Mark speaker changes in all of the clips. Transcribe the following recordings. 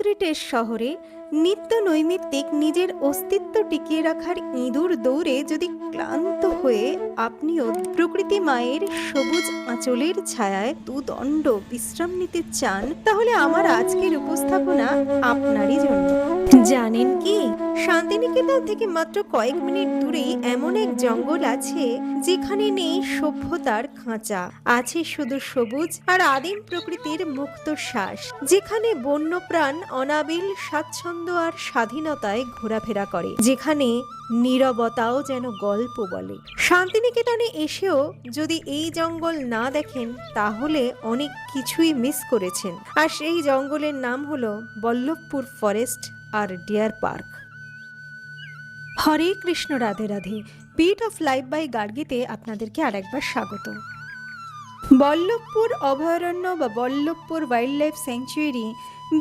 Speaker 1: কংক্রিটের শহরে নিত্য নৈমিত্তিক নিজের অস্তিত্ব টিকিয়ে রাখার ইঁদুর দৌড়ে যদি ক্লান্ত হয়ে আপনিও প্রকৃতি মায়ের সবুজ আঁচলের ছায়ায় দুদণ্ড বিশ্রাম নিতে চান, তাহলে আমার আজকের উপস্থাপনা আপনারই জন্য। জানেন কি, শান্তিনিকেতন থেকে মাত্র কয়েক মিনিট দূরেই এমন এক জঙ্গল আছে যেখানে নেই সভ্যতার খাঁচা, আছে শুধু সবুজ আর আদিম প্রকৃতির মুক্ত শ্বাস, যেখানে বন্যপ্রাণ অনাবিল স্বাচ্ছন্দ্য আর স্বাধীনতায় ঘোরাফেরা করে, যেখানে নীরবতাও যেন গল্প বলে। শান্তিনিকেতনে এসেও যদি এই জঙ্গল না দেখেন তাহলে অনেক কিছুই মিস করেছেন। আর সেই জঙ্গলের নাম হলো বল্লভপুর ফরেস্ট আর deer park. Hare Krishna, Radhe Radhe. Beat of life by গার্গীতে আপনাদেরকে আরেকবার স্বাগত। বল্লভপুর অভয়ারণ্য বা বল্লভপুর ওয়াইল্ড লাইফ স্যাংচুয়ারি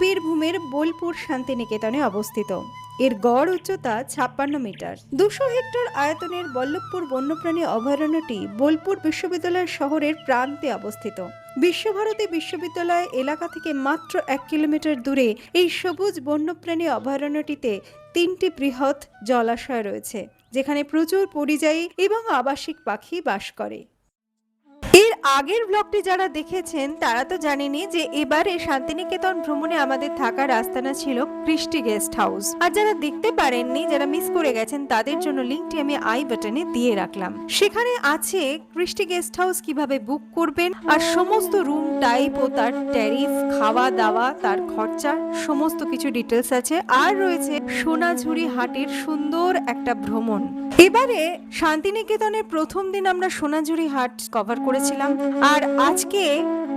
Speaker 1: বীরভূমের বোলপুর শান্তিনিকেতনে অবস্থিত। এর গড় উচ্চতা 56 মিটার। 200 হেক্টর আয়তনের বল্লভপুর বন্যপ্রাণী অভয়ারণ্যটি বোলপুর বিশ্ববিদ্যালয় শহরের প্রান্তে অবস্থিত। বিশ্বভারতী বিশ্ববিদ্যালয় এলাকা থেকে মাত্র 1 কিলোমিটার দূরে এই সবুজ বন্যপ্রাণী অভয়ারণ্যটিতে 3টি বৃহৎ জলাশয় রয়েছে, যেখানে প্রচুর পরিযায়ী এবং আবাসিক পাখি বাস করে। এর আগের ব্লগটি যারা দেখেছেন তারা তো জানেনই যে এবারে শান্তিনিকেতন ভ্রমণে আমাদের থাকার আস্তানা ছিল ক্রিস্টি গেস্ট হাউস। আর যারা দেখতে পারেননি, যারা মিস করে গেছেন, তাদের জন্য লিঙ্কটি আমি আই বাটনে দিয়ে রাখলাম। সেখানে আছে ক্রিস্টি গেস্ট হাউস কিভাবে বুক করবেন আর সমস্ত রুম টাইপ ও তার ট্যারিফ, খাওয়া দাওয়া, তার খরচা, সমস্ত কিছু ডিটেলস আছে। আর রয়েছে সোনাঝুরি হাটের সুন্দর একটা ভ্রমণ। এবারে শান্তিনিকেতনের প্রথম দিন আমরা সোনাঝুরি হাট কভার করেছিলাম, আর আজকে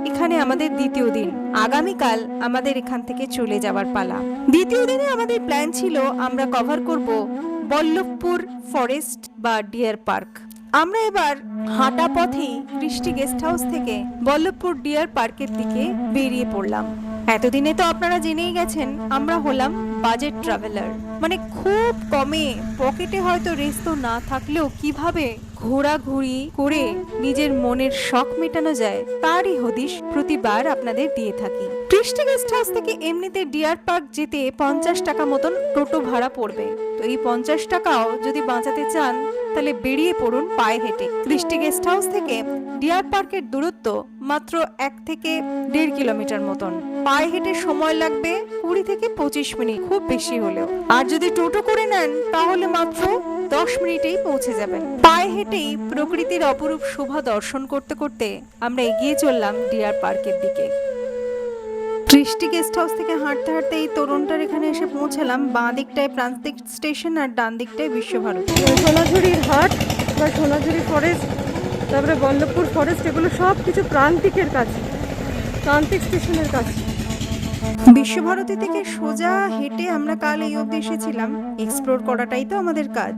Speaker 1: এখানে আমাদের দ্বিতীয় দিন। আগামীকাল আমাদের এখান থেকে চলে যাওয়ার পালা। দ্বিতীয় দিনে আমাদের প্ল্যান ছিল আমরা কভার করব বল্লভপুর ফরেস্ট বা ডিয়ার পার্ক। আমরা এবার হাঁটা পথেই ক্রিস্টি গেস্ট হাউস থেকে বল্লভপুর ডিয়ার পার্কের দিকে বেরিয়ে পড়লাম। এতদিনে তো আপনারা জেনেই গেছেন আমরা হলাম বাজেট ট্রাভেলার, মানে খুব কমে, পকেটে হয়তো রেস্ট তো না থাকলেও কিভাবে ঘোরাঘুরি করে নিজের মনের শখ মেটানো যায় তারই হদিশ প্রতিবার আপনাদের দিয়ে থাকি। ক্রিস্টি গেস্ট হাউস থেকে এমনিতে ডিয়ার পার্ক যেতে 50 টাকা মতন টোটো ভাড়া পড়বে। তো এই 50 টাকাও যদি বাঁচাতে চান তাহলে বেরিয়ে পড়ুন পায়ে হেঁটে। ক্রিস্টি গেস্ট হাউস থেকে ডিয়ার পার্কের দূরত্ব মাত্র 1 থেকে 1.5 কিলোমিটার মতন। পায়ে হেঁটে সময় লাগবে 20 থেকে 25 মিনিট, খুব বেশি হলেও। আর যদি টোটো করে নেন তাহলে মাত্র 10 মিনিটেই পৌঁছে যাবেন। পায়ে হেঁটেই প্রকৃতির অপরূপ শোভা দর্শন করতে করতে আমরা এগিয়ে চললাম ডিয়ার পার্কের দিকে। ক্রিস্টি গেস্ট হাউস থেকে হাঁটতে হাঁটতে এই তরুণটার এখানে এসে পৌঁছালাম। বাঁ দিকটায় প্রান্তিক স্টেশন আর ডান দিকটায় বিশ্বভারতী।
Speaker 2: সোনাঝুরির হাট বা সোনাঝুরি ফরেস্ট, তারপরে বল্লভপুর ফরেস্ট, এগুলো সব কিছু প্রান্তিকের কাছে, প্রান্তিক স্টেশনের কাছে।
Speaker 1: বিশ্বভারতী থেকে সোজা হেঁটে আমরা কাল এই অবধি এসেছিলাম। এক্সপ্লোর করাটাই তো আমাদের কাজ।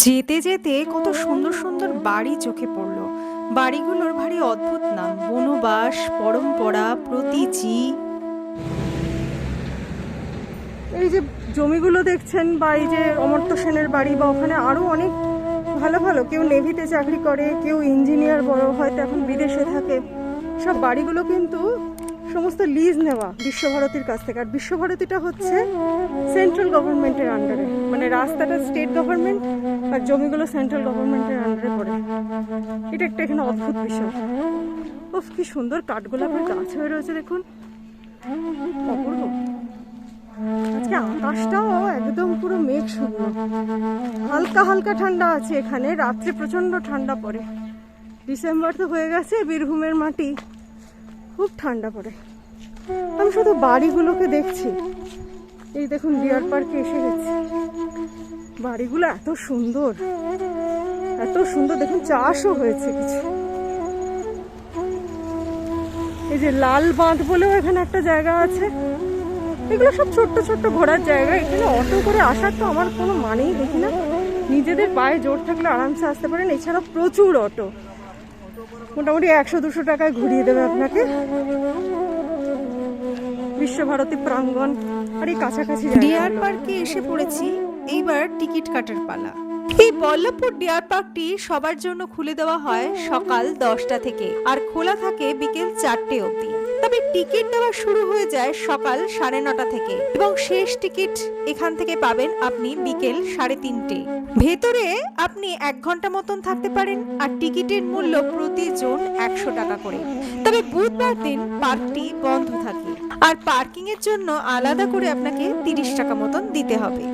Speaker 1: যেতে যেতে কত সুন্দর সুন্দর বাড়ি চোখে পড়লো। বাড়িগুলোর ভারী অদ্ভুত নাম: বনবাস, পরম্পরা, প্রতীচি।
Speaker 2: এই যে জমিগুলো দেখছেন, বা এই যে অমর্ত্য সেনের বাড়ি, বা ওখানে আরও অনেক ভালো ভালো, কেউ নেভিতে চাকরি করে, কেউ ইঞ্জিনিয়ার, বড় হয়তো এখন বিদেশে থাকে, সব বাড়িগুলো কিন্তু সমস্ত লিজ নেওয়া বিশ্বভারতীর কাছ থেকে। আর বিশ্বভারতীটা হচ্ছে সেন্ট্রাল গভর্নমেন্টের আন্ডারে, মানে রাস্তাটা স্টেট গভর্নমেন্ট আর জমিগুলো সেন্ট্রাল গভর্নমেন্টের আন্ডারে পড়ে। এটা একটা এখানে অদ্ভুত বিষয়। ওফ, কি সুন্দর কাঠগোলাপের গাছ হয়ে রয়েছে দেখুন, অপূর্ব। আজকে আকাশটাও একদম পুরো মেঘ শূন্য, হালকা হালকা ঠান্ডা আছে এখানে। রাত্রে প্রচন্ড ঠান্ডা পড়ে। ডিসেম্বর তো হয়ে গেছে, বীরভূমের মাটি খুব ঠান্ডা পড়ে। আমি শুধু বাড়িগুলোকে দেখছি। এই দেখুন ডিয়ার পার্কে এসে গেছি। বাড়িগুলো এত সুন্দর, এত সুন্দর। দেখুন চাষও হয়েছে কিছু। এই যে লাল বাঁধ বলেও এখানে একটা জায়গা আছে। এগুলো সব ছোট্ট ছোট্ট ঘোরার জায়গা। এখানে অটো করে আসার তো আমার কোনো মানেই দেখি না। নিজেদের পায়ে জোর থাকলে আরামসে আসতে পারেন। এছাড়া প্রচুর অটো, মোটামুটি 100-200 টাকায় ঘুরিয়ে দেবে আপনাকে বিশ্বভারতী প্রাঙ্গণ। আর এই কাছাকাছি
Speaker 1: ডিয়ার পার্কে এসে পড়েছি। এইবার টিকিট কাটার পালা। এই বল্লভপুর ডিয়ার পার্কটি সবার জন্য খুলে দেওয়া হয় সকাল 10টা থেকে আর খোলা থাকে বিকেল 4টে অবধি। তবে তবে টিকিট দেওয়া শুরু হয়ে যায় সকাল 9:30 থেকে এবং শেষ টিকিট এখান থেকে পাবেন আপনি বিকেল 3:30। ভেতরে আপনি 1 ঘন্টা মতন থাকতে পারেন আর টিকিটের মূল্য প্রতি জন 100 টাকা করে। তবে বুধবার দিন পার্কটি বন্ধ থাকে আর পার্কিং এর জন্য আলাদা করে আপনাকে 30 টাকা মতন দিতে হবে।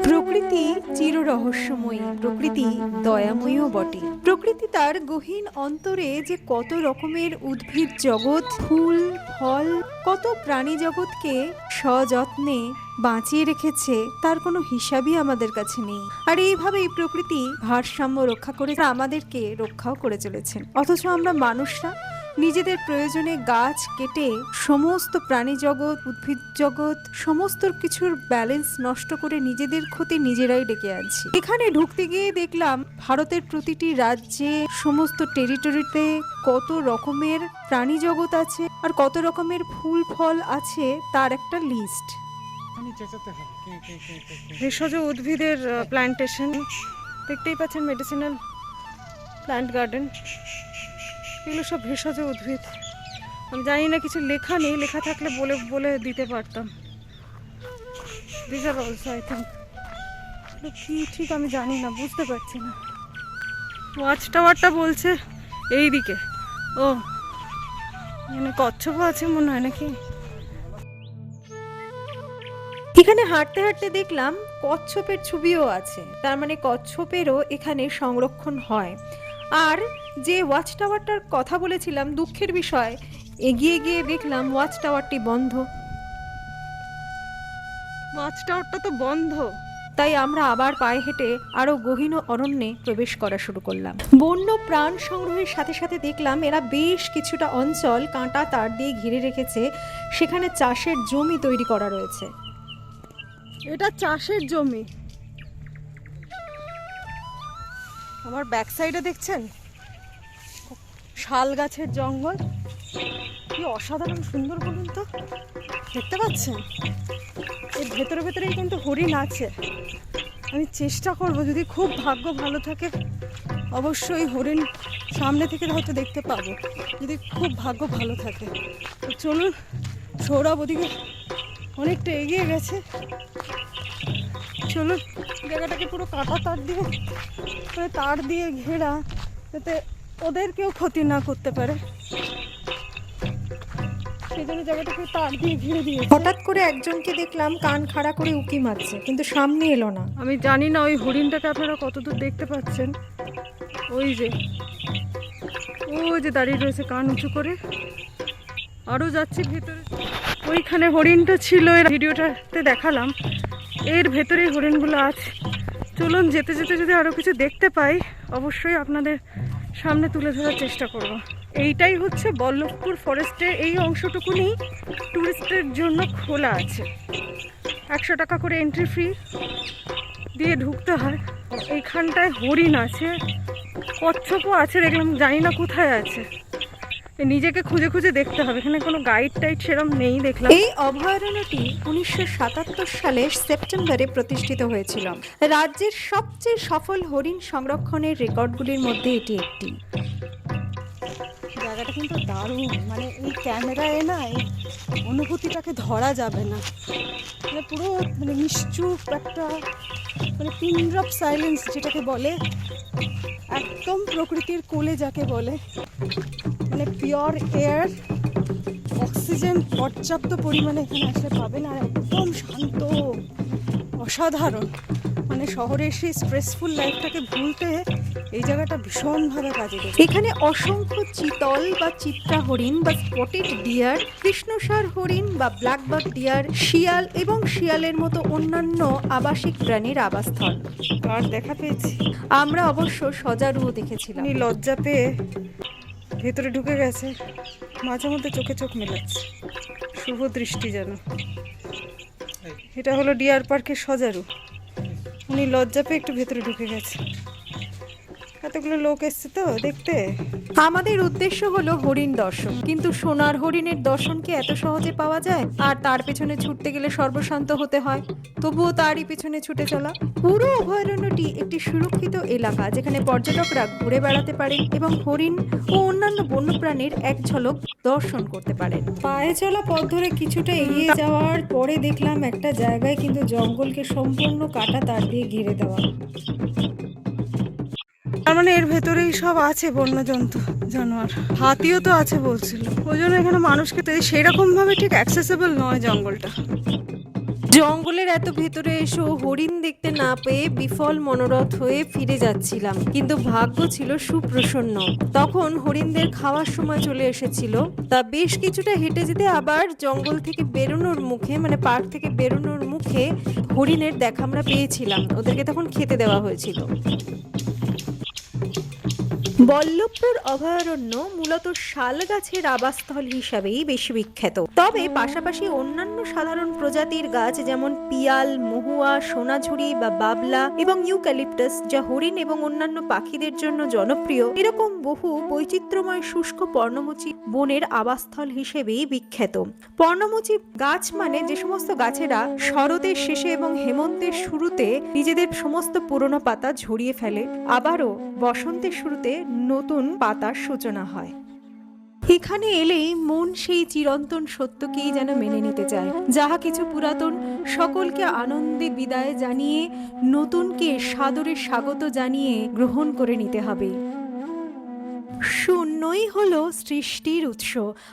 Speaker 1: প্রকৃতি চির রহস্যময়ী, প্রকৃতি দয়াময়ীও বটে। প্রকৃতি তার গহীন অন্তরে যে কত রকমের উদ্ভিদ জগৎ, ফুল ফল, কত প্রাণী জগৎকে সযত্নে বাঁচিয়ে রেখেছে তার কোনো হিসাবই আমাদের কাছে নেই। আর এইভাবেই প্রকৃতি ভারসাম্য রক্ষা করে আমাদেরকে রক্ষাও করে চলেছেন। অথচ আমরা মানুষরা নিজেদের প্রয়োজনে গাছ কেটে সমস্ত প্রাণী জগৎ, উদ্ভিদ জগৎ, সমস্ত কিছুর ব্যালেন্স নষ্ট করে নিজেদের ক্ষতি নিজেরাই ডেকে আনছি। এখানে ঢুকতে গিয়ে দেখলাম ভারতের প্রতিটি রাজ্যে, সমস্ত টেরিটরিতে কত রকমের প্রাণী জগৎ আছে আর কত রকমের ফুল ফল আছে তার একটা লিস্ট।
Speaker 2: ভেষজ উদ্ভিদের প্ল্যান্টেশন দেখতেই পাচ্ছেন, মেডিসিনাল প্ল্যান্ট গার্ডেন, এগুলো সব ভেষজ উদ্ভিদ। আমি জানি না, কিছু লেখা নেই, লেখা থাকলে বলে বলে দিতে পারতাম। This are also I think কি ঠিক আমি জানি না, বুঝতে পারছি না। ওয়াচ টাওয়ারটা বলছে এই দিকে, ও মানে কচ্ছপও আছে মনে হয় নাকি।
Speaker 1: এখানে হাঁটতে হাঁটতে দেখলাম কচ্ছপের ছবিও আছে, তার মানে কচ্ছপেরও এখানে সংরক্ষণ হয়। আর যে ওয়াচ টাওয়ারটার কথা বলেছিলাম, দুঃখের বিষয় এগিয়ে গিয়ে দেখলাম ওয়াচ টাওয়ারটি বন্ধ।
Speaker 2: ওয়াচ টাওয়ারটা তো বন্ধ।
Speaker 1: তাই আমরা আবার পায়ে হেঁটে আরো গহীন অরণ্যে প্রবেশ করা শুরু করলাম। বন্য প্রাণ সংগ্রহের সাথে সাথে দেখলাম এরা বেশ কিছুটা অঞ্চল কাঁটা তার দিয়ে ঘিরে রেখেছে, সেখানে চাষের জমি তৈরি করা রয়েছে।
Speaker 2: এটা চাষের জমি। আমার ব্যাক সাইডে দেখছেন শাল গাছের জঙ্গল, কি অসাধারণ সুন্দর বলুন তো, দেখতে পাচ্ছেন? এর ভেতরে ভেতরেই কিন্তু হরিণ আছে। আমি চেষ্টা করব, যদি খুব ভাগ্য ভালো থাকে অবশ্যই হরিণ সামনে থেকে হয়তো দেখতে পাবো, যদি খুব ভাগ্য ভালো থাকে। তো চলুন, সৌরভ ওদিকে অনেকটা এগিয়ে গেছে, চলুন। জায়গাটাকে পুরো কাঁটা তার দিয়ে ঘেরা, যাতে ওদের কেউ ক্ষতি না করতে পারে, সেই জন্য জায়গাটাকে তার দিয়ে ঘিরে দিয়ে।
Speaker 1: হঠাৎ করে একজনকে দেখলাম কান খাড়া করে উকি মারছে, কিন্তু সামনে এলো না।
Speaker 2: আমি জানি না ওই হরিণটাকে আপনারা কতদূর দেখতে পাচ্ছেন। ওই যে দাঁড়িয়ে রয়েছে কান উঁচু করে। আরও যাচ্ছি ভেতরে, ওইখানে হরিণটা ছিল, এর ভিডিওটাতে দেখালাম, এর ভেতরেই হরিণগুলো আছে। চলুন, যেতে যেতে যদি আরও কিছু দেখতে পাই অবশ্যই আপনাদের সামনে তুলে ধরার চেষ্টা করব। এইটাই হচ্ছে বল্লভপুর ফরেস্টের এই অংশটুকুনি টুরিস্টের জন্য খোলা আছে। 100 টাকা করে এন্ট্রি ফি দিয়ে ঢুকতে হয়। এইখানটায় হরিণ আছে, কচ্ছপও আছে দেখলাম, জানি না কোথায় আছে, নিজেকে খুঁজে খুঁজে দেখতে হবে। এখানে কোনো গাইড টাইড সেরকম নেই দেখলাম।
Speaker 1: এই অভয়ারণ্যটি 1977 সালের সেপ্টেম্বরে প্রতিষ্ঠিত হয়েছিল। রাজ্যের সবচেয়ে সফল হরিণ সংরক্ষণের রেকর্ডগুলির মধ্যে এটি একটি।
Speaker 2: জায়গাটা কিন্তু দারুণ, মানে এই ক্যামেরায় না এই অনুভূতিটাকে ধরা যাবে না, মানে পুরো মানে নিশ্চুপ একটা, মানে পিন ড্রপ সাইলেন্স যেটাকে বলে, একদম প্রকৃতির কোলে যাকে বলে, মানে পিওর এয়ার, অক্সিজেন পর্যাপ্ত পরিমাণে এখানে আসলে পাবেন, আর একদম শান্ত, অসাধারণ। মানে শহরের সেই স্ট্রেসফুল লাইফটাকে ভুলতে এই জায়গাটা ভীষণভাবে কাজে দেবে।
Speaker 1: এখানে অসংখ্য চিতল বা চিত্রা হরিণ বা স্পটেড ডিয়ার, কৃষ্ণসার হরিণ বা ব্ল্যাকবাক ডিয়ার, শিয়াল এবং শিয়ালের মতো অন্যান্য আবাসিক প্রাণীর আবাসস্থল।
Speaker 2: আর দেখা পেয়েছি,
Speaker 1: আমরা অবশ্য সজারুও দেখেছিলাম।
Speaker 2: উনি লজ্জা পেয়ে ভেতরে ঢুকে গেছে, মাঝে মধ্যে চোখে চোখ মেলাচ্ছে, শুভ দৃষ্টি যেন। এটা হলো ডিয়ার পার্কের সজারু, উনি লজ্জা পেয়ে একটু ভেতরে ঢুকে গেছে। আর এতগুলো লোক এসছে তো দেখতে।
Speaker 1: আমাদের উদ্দেশ্য হলো হরিণ দর্শন, কিন্তু সোনার হরিণের দর্শন কি এত সহজে পাওয়া যায়? আর তার পেছনে ছুটতে গেলে সর্বশান্ত হতে হয়, তবুও তারই পিছনে ছুটে চলা। পুরো অভয়ারণ্যটি একটি সুরক্ষিত এলাকা, যেখানে পর্যটকরা ঘুরে বেড়াতে পারেন এবং হরিণ ও অন্যান্য বন্যপ্রাণীর এক ঝলক দর্শন করতে পারেন। পায়ে চলা পথ ধরে কিছুটা এগিয়ে যাওয়ার পরে দেখলাম একটা জায়গায় কিন্তু জঙ্গলকে সম্পূর্ণ কাটা তার দিয়ে ঘিরে দেওয়া।
Speaker 2: তার মানে এর ভেতরেই সব আছে বন্যজন্তু, জানোয়ার, হাতিও তো আছে বলছিল। ওই জন্য এখানে মানুষকে তো সেরকম ভাবে ঠিক অ্যাক্সেসেবল নয় জঙ্গলটা।
Speaker 1: জঙ্গলের এত ভেতরে এসেও হরিণ দেখতে না পেয়ে বিফল মনোরথ হয়ে ফিরে যাচ্ছিলাম, কিন্তু ভাগ্য ছিল সুপ্রসন্ন। তখন হরিণদের খাওয়ার সময় চলে এসেছিল। তা বেশ কিছুটা হেঁটে যেতে আবার জঙ্গল থেকে বেরোনোর মুখে, মানে পার্ক থেকে বেরোনোর মুখে হরিণের দেখা আমরা পেয়েছিলাম। ওদেরকে তখন খেতে দেওয়া হয়েছিল। বল্লভপুর অভয়ারণ্য মূলত শাল গাছের আবাসস্থল হিসাবেই বেশি বিখ্যাত, তবে পাশাপাশি অন্যান্য সাধারণ প্রজাতির গাছ যেমন পিয়াল, মহুয়া, সোনাঝুরি বা বাবলা এবং ইউক্যালিপটাস, যা হরিণ এবং অন্যান্য পাখিদের জন্য জনপ্রিয়, এরকম বহু বৈচিত্র্যময় শুষ্ক পর্ণমোচী বনের আবাসস্থল হিসেবেই বিখ্যাত। পর্ণমোচী গাছ মানে যে সমস্ত গাছেরা শরতের শেষে এবং হেমন্তের শুরুতে নিজেদের সমস্ত পুরনো পাতা ঝরিয়ে ফেলে, আবারও বসন্তের শুরুতে নতুন পাতার সূচনা হয়। এখানে এলেই মন সেই চিরন্তন সত্যকেই যেন মেনে নিতে চায়। যাহা কিছু পুরাতন, সকলকে আনন্দে বিদায় জানিয়ে নতুনকে সাদরে স্বাগত জানিয়ে গ্রহণ করে নিতে হবে। শূন্যই হলো সৃষ্টির উৎস,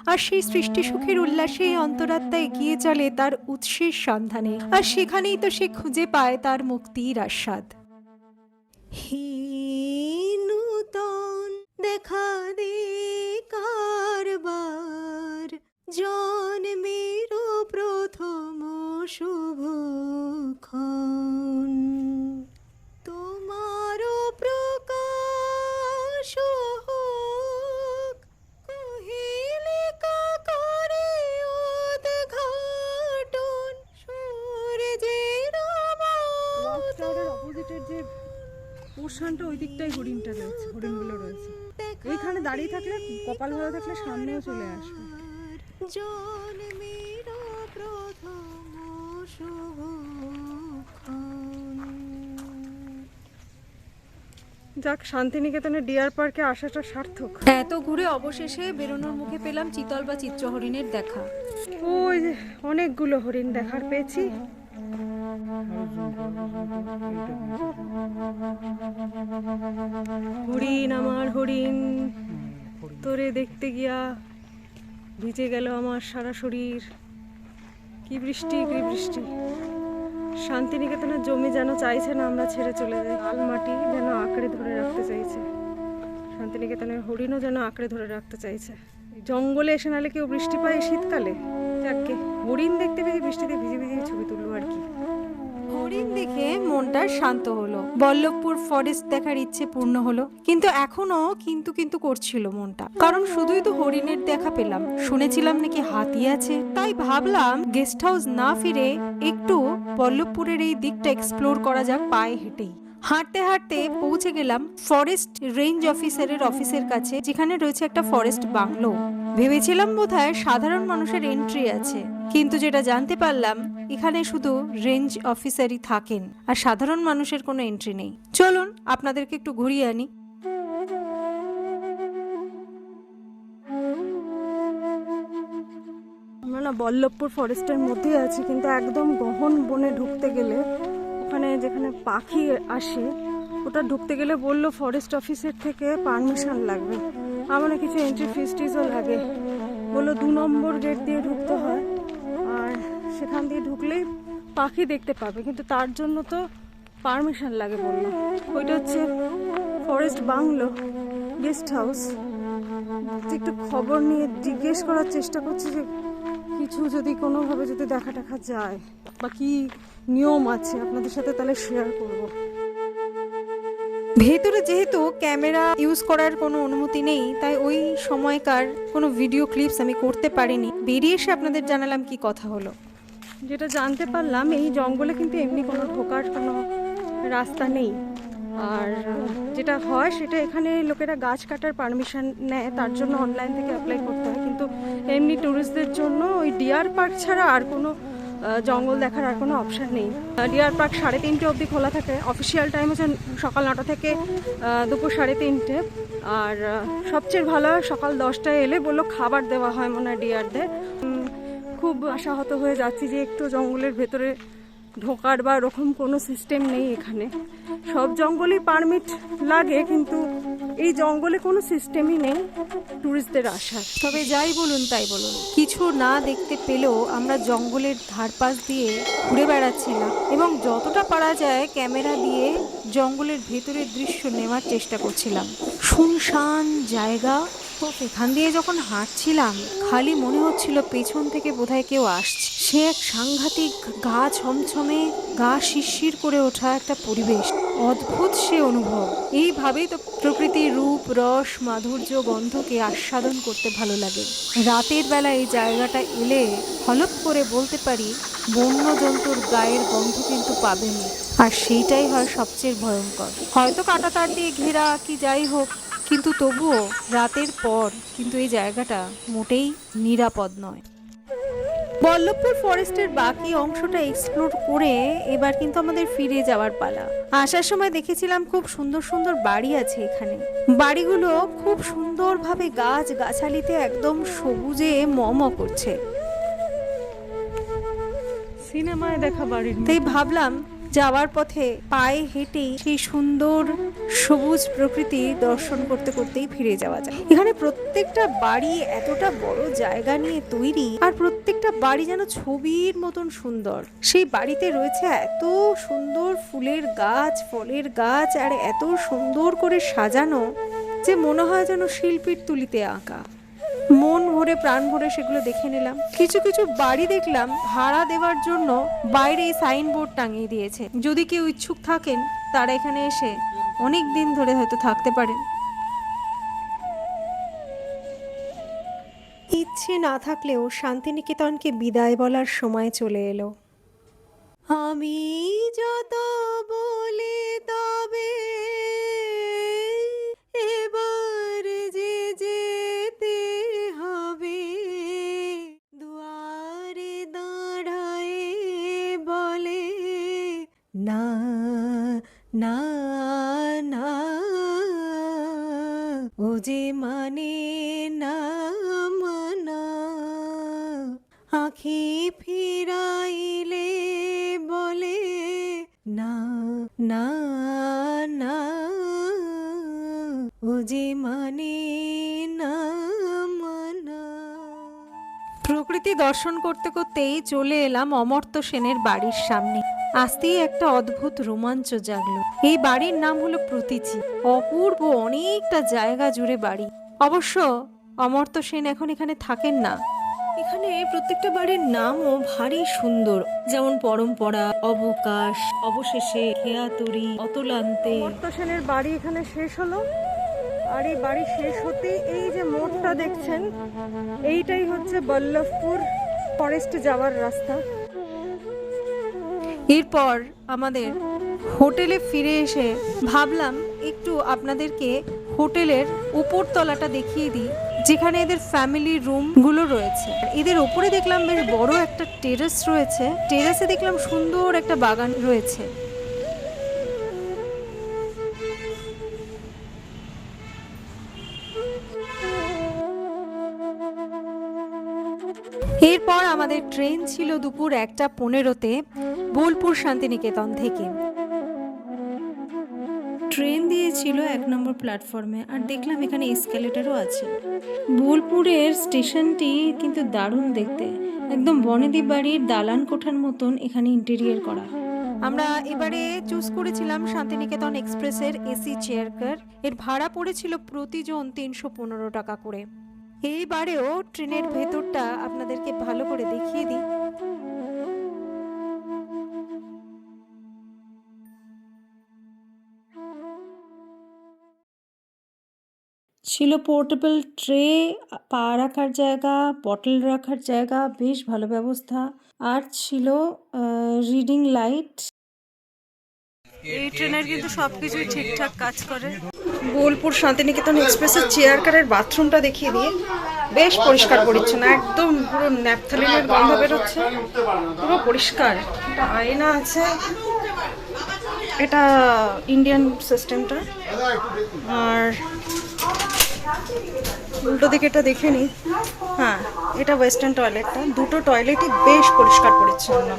Speaker 1: আর সেই সৃষ্টি সুখের উল্লাসে অন্তরাত্মা এগিয়ে চলে তার উৎসের সন্ধানে, আর সেখানেই তো সে খুঁজে পায় তার মুক্তির আস্বাদ। হে নূতন দেখা দে কারবার, জন্মের প্রথম শুভক্ষণ, তোমার প্রকাশ হোক, কুহেলিকা করে উদ্ঘাটন, সূর্যের
Speaker 2: অপোজিটের যে পোর্শনটা ওই দিকটাই হরিণটা রয়েছে, হরিণগুলো রয়েছে। এইখানে দাঁড়িয়ে থাকলে, কপাল ভালো থাকলে সামনেও চলে আসবে।
Speaker 1: জন্মের প্রথম শুভক্ষণ।
Speaker 2: যাক, শান্তিনিকেতনের ডিয়ার পার্কে আসাটা সার্থক।
Speaker 1: এত ঘুরে অবশেষে বেরোনোর মুখে পেলাম চিতল বা চিত্র হরিণের দেখা।
Speaker 2: ওই যে অনেকগুলো হরিণ দেখার পেয়েছি। হরিণ আমার হরিণ, তোরে দেখতে গিয়া ভিজে গেল আমার সারা শরীর। কি বৃষ্টি, কি বৃষ্টি। শান্তিনিকেতনের জমি যেন চাইছে না আমরা ছেড়ে চলে যাই, লাল মাটি যেন আঁকড়ে ধরে রাখতে চাইছে, শান্তিনিকেতনের হরিণও যেন আঁকড়ে ধরে রাখতে চাইছে। জঙ্গলে এসে নালে কেউ বৃষ্টি পায় শীতকালে? যাকে হরিণ দেখতে পেয়ে বৃষ্টিতে ভিজে ভিজে ছবি তুললো আর কি। হরিণ দেখে মনটা শান্ত হলো, বল্লভপুর ফরেস্ট দেখার ইচ্ছে পূর্ণ হলো, কিন্তু এখনো কিন্তু কিন্তু করছিল মনটা, কারণ শুধুই তো হরিণের দেখা পেলাম, শুনেছিলাম নাকি হাতি আছে। তাই ভাবলাম গেস্ট হাউস না ফিরে একটু বল্লভপুরের এই দিকটা এক্সপ্লোর করা যাক পায়ে হেঁটেই। হাঁটতে হাঁটতে পৌঁছে গেলাম ফরেস্ট রেঞ্জ অফিসারের অফিসের কাছে, যেখানে রয়েছে একটা ফরেস্ট বাংলো। ভেবেছিলাম বোধহয় সাধারণ মানুষের এন্ট্রি আছে, কিন্তু যেটা জানতে পারলাম এখানে শুধু রেঞ্জ অফিসারই থাকেন, আর সাধারণ মানুষের কোনো এন্ট্রি নেই। চলুন আপনাদেরকে একটু ঘুরিয়ে আনি। আমরা না বল্লভপুর ফরেস্টের মধ্যেই আছি, কিন্তু একদম গহন বনে ঢুকতে গেলে, ওখানে যেখানে পাখি আসে ওটা ঢুকতে গেলে বললো ফরেস্ট অফিসের থেকে পারমিশন লাগবে, আমার কিছু এন্ট্রি ফিসও লাগে। বললো 2 নম্বর গেট দিয়ে ঢুকতে হয়, আর সেখান দিয়ে ঢুকলেই পাখি দেখতে পাবে, কিন্তু তার জন্য তো পারমিশন লাগে বললো। ওইটা হচ্ছে ফরেস্ট বাংলো গেস্ট হাউস। একটু খবর নিয়ে জিজ্ঞেস করার চেষ্টা করছি যে কিছু যদি কোনোভাবে যদি দেখা টাকা যায় বা কি নিয়ম আছে আপনাদের সাথে তাহলে শেয়ার করব।
Speaker 1: ভেতরে যেহেতু ক্যামেরা ইউজ করার কোনো অনুমতি নেই, তাই ওই সময়কার কোনো ভিডিও ক্লিপস আমি করতে পারিনি। বেরিয়ে এসে আপনাদের জানালাম কি কথা হলো।
Speaker 2: যেটা জানতে পারলাম, এই জঙ্গলে কিন্তু এমনি কোনো ঢোকার কোনো রাস্তা নেই, আর যেটা হয় সেটা এখানে লোকেরা গাছ কাটার পারমিশন নেয়, তার জন্য অনলাইন থেকে অ্যাপ্লাই করতে হয়। কিন্তু এমনি ট্যুরিস্টদের জন্য ওই ডিয়ার পার্ক ছাড়া আর কোনো জঙ্গল দেখার আর কোনো অপশান নেই। ডিয়ার পার্ক 3:30 অবধি খোলা থাকে, অফিসিয়াল টাইম হচ্ছে সকাল 9টা থেকে দুপুর 3:30। আর সবচেয়ে ভালো হয় সকাল 10টায় এলে বললো খাবার দেওয়া হয় মনে হয় ডিয়ারদের। খুব আশাহত হয়ে যাচ্ছি যে একটু জঙ্গলের ভেতরে ঢোকার বা ওরকম কোনো সিস্টেম নেই এখানে। সব জঙ্গলই পারমিট লাগে, কিন্তু এই জঙ্গলে কোনো সিস্টেমই নেই ট্যুরিস্টদের আসার।
Speaker 1: তবে যাই বলুন তাই বলুন, কিছু না দেখতে পেলেও আমরা জঙ্গলের ধারপাশ দিয়ে ঘুরে বেড়াচ্ছিলাম এবং যতটা পারা যায় ক্যামেরা দিয়ে জঙ্গলের ভেতরের দৃশ্য নেওয়ার চেষ্টা করছিলাম। শুনশান জায়গা, তো এখান দিয়ে যখন হাঁটছিলাম খালি মনে হচ্ছিল পেছন থেকে বোধহয় কেউ আসছে। সে এক সাংঘাতিক গা ছমছমে, গা শিরশির করে ওঠা একটা পরিবেশ, অদ্ভুত সে অনুভব। এইভাবেই তো প্রকৃতির রূপ, রস, মাধুর্য, গন্ধকে আস্বাদন করতে ভালো লাগে। রাতের বেলা এই জায়গাটা এলে হলপ করে বলতে পারি বন্য জন্তুর গায়ের গন্ধ কিন্তু পাবেনি, আর সেইটাই হয় সবচেয়ে ভয়ঙ্কর। হয়তো কাঁটাতার দিয়ে ঘেরা কি যাই হোক, কিন্তু তবুও রাতের পর কিন্তু এই জায়গাটা মোটেই নিরাপদ নয়। বল্লভপুর ফরেস্টের বাকি অংশটা এক্সপ্লোর করে এবার কিন্তু আমাদের ফিরে যাওয়ার পালা। আসার সময় দেখেছিলাম খুব সুন্দর সুন্দর বাড়ি আছে এখানে। বাড়িগুলো খুব সুন্দরভাবে গাছ গাছালিতে একদম সবুজে ম করছে।
Speaker 2: সিনেমায় দেখা বাড়ির
Speaker 1: তাই ভাবলাম যাওয়ার পথে পায়ে হেঁটেই সেই সুন্দর সবুজ প্রকৃতি দর্শন করতে করতেই ফিরে যাওয়া যায়। এখানে প্রত্যেকটা বাড়ি এতটা বড় জায়গা নিয়ে তৈরি, আর প্রত্যেকটা বাড়ি যেন ছবির মতন সুন্দর। সেই বাড়িতে রয়েছে এত সুন্দর ফুলের গাছ, ফলের গাছ, আর এত সুন্দর করে সাজানো যে মনে হয় যেন শিল্পীর তুলিতে আঁকা। মন ভরে প্রাণ ভরে সেগুলো দেখে নিলাম। কিছু কিছু বাড়ি দেখলাম ভাড়া দেওয়ার জন্য বাইরে সাইনবোর্ড টাঙিয়ে দিয়েছে, যদি কেউ ইচ্ছুক থাকেন তারা এখানে এসে অনেক দিন ধরে হয়তো থাকতে পারেন। ইচ্ছে না থাকলেও শান্তিনিকেতনকে বিদায় বলার সময় চলে এলো। আমি যত বলে তবে এবার যে যেতে হবে, দুয়ারে দাঁড়ায় বলে না না না, ও যে মানে না মানা, আঁখি ফিরাইলে বলে না না না, ও যে মানে না মানা। প্রকৃতি দর্শন করতে করতেই চলে এলাম অমর্ত্য সেনের বাড়ির সামনে। আসতেই একটা অদ্ভুত রোমাঞ্চ জাগলো। এই বাড়ির নাম হলো প্রতীচি। অপূর্ব অনেকটা জায়গা জুড়ে বাড়ি। অবশ্য অমর্ত্য সেন এখন এখানে থাকেন না। এখানে প্রত্যেকটা বাড়ির নামও ভারী সুন্দর, যেমন পরম্পরা, অবকাশ, অবশেষে, খেয়াতরি, অতলান্তে।
Speaker 2: অমর্ত্য সেনের বাড়ি এখানে শেষ হলো, আর এই বাড়ি শেষ হতে এই যে মোড়টা দেখছেন এইটাই হচ্ছে বল্লভপুর ফরেস্ট যাওয়ার রাস্তা।
Speaker 1: এরপর আমাদের হোটেলে ফিরে এসে ভাবলাম একটু আপনাদেরকে হোটেলের উপর তলাটা দেখিয়ে দিই, যেখানে এদের ফ্যামিলি রুম গুলো রয়েছে। এদের ওপরে দেখলাম বেশ বড় একটা টেরেস রয়েছে, টেরেসে দেখলাম সুন্দর একটা বাগান রয়েছে। এরপর আমাদের ট্রেন ছিল দুপুর 1:15-তে বোলপুর শান্তিনিকেতন থেকে। ট্রেন দিয়েছিল 1 নম্বর প্ল্যাটফর্মে, আর দেখলাম এখানে এসকেলেটরও আছে। বোলপুরের স্টেশনটি কিন্তু দারুণ দেখতে, একদম বনেদি বাড়ির দালান কোঠার মতন এখানে ইন্টেরিয়র করা। আমরা এবারে চুজ করেছিলাম শান্তিনিকেতন এক্সপ্রেসের এসি চেয়ার কার। এর ভাড়া পড়েছিল প্রতিজন 315 টাকা করে। এইবারেও ট্রেনের ভেতরটা আপনাদেরকে ভালো করে দেখিয়ে দিই। ছিল পোর্টেবল ট্রে, পা রাখার জায়গা, বটল রাখার জায়গা, বেশ ভালো ব্যবস্থা। আর ছিল রিডিং লাইট।
Speaker 2: এই ট্রেনের কিন্তু সবকিছুই ঠিকঠাক কাজ করে। বোলপুর শান্তিনিকেতন এক্সপ্রেসের চেয়ার কারের বাথরুমটা দেখিয়ে দিয়ে, বেশ পরিষ্কার পরিচ্ছন্ন, একদম পুরো ন্যাপথালিনের গন্ধ বেরোচ্ছে, পুরো পরিষ্কার। একটা আয়না আছে, এটা ইন্ডিয়ান সিস্টেমটা। আর উল্টো দিকে এটা দেখে নিই, হ্যাঁ এটা ওয়েস্টার্ন টয়লেটটা। দুটো টয়লেটই বেশ পরিষ্কার পরিচ্ছন্ন,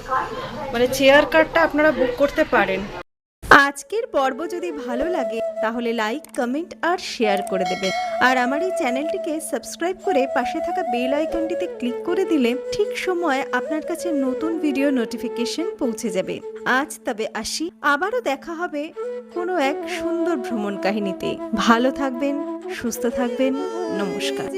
Speaker 2: মানে চেয়ার কারটা আপনারা বুক করতে পারেন।
Speaker 1: আজকের পর্ব যদি ভালো লাগে তাহলে লাইক, কমেন্ট আর শেয়ার করে দেবেন। আর আমার এই চ্যানেলটিকে সাবস্ক্রাইব করে পাশে থাকা বেল আইকনটিতে ক্লিক করে দিলে ঠিক সময় আপনার কাছে নতুন ভিডিও নোটিফিকেশন পৌঁছে যাবে। আজ তবে আসি, আবারও দেখা হবে কোনো এক সুন্দর ভ্রমণ কাহিনীতে। ভালো থাকবেন, সুস্থ থাকবেন, নমস্কার।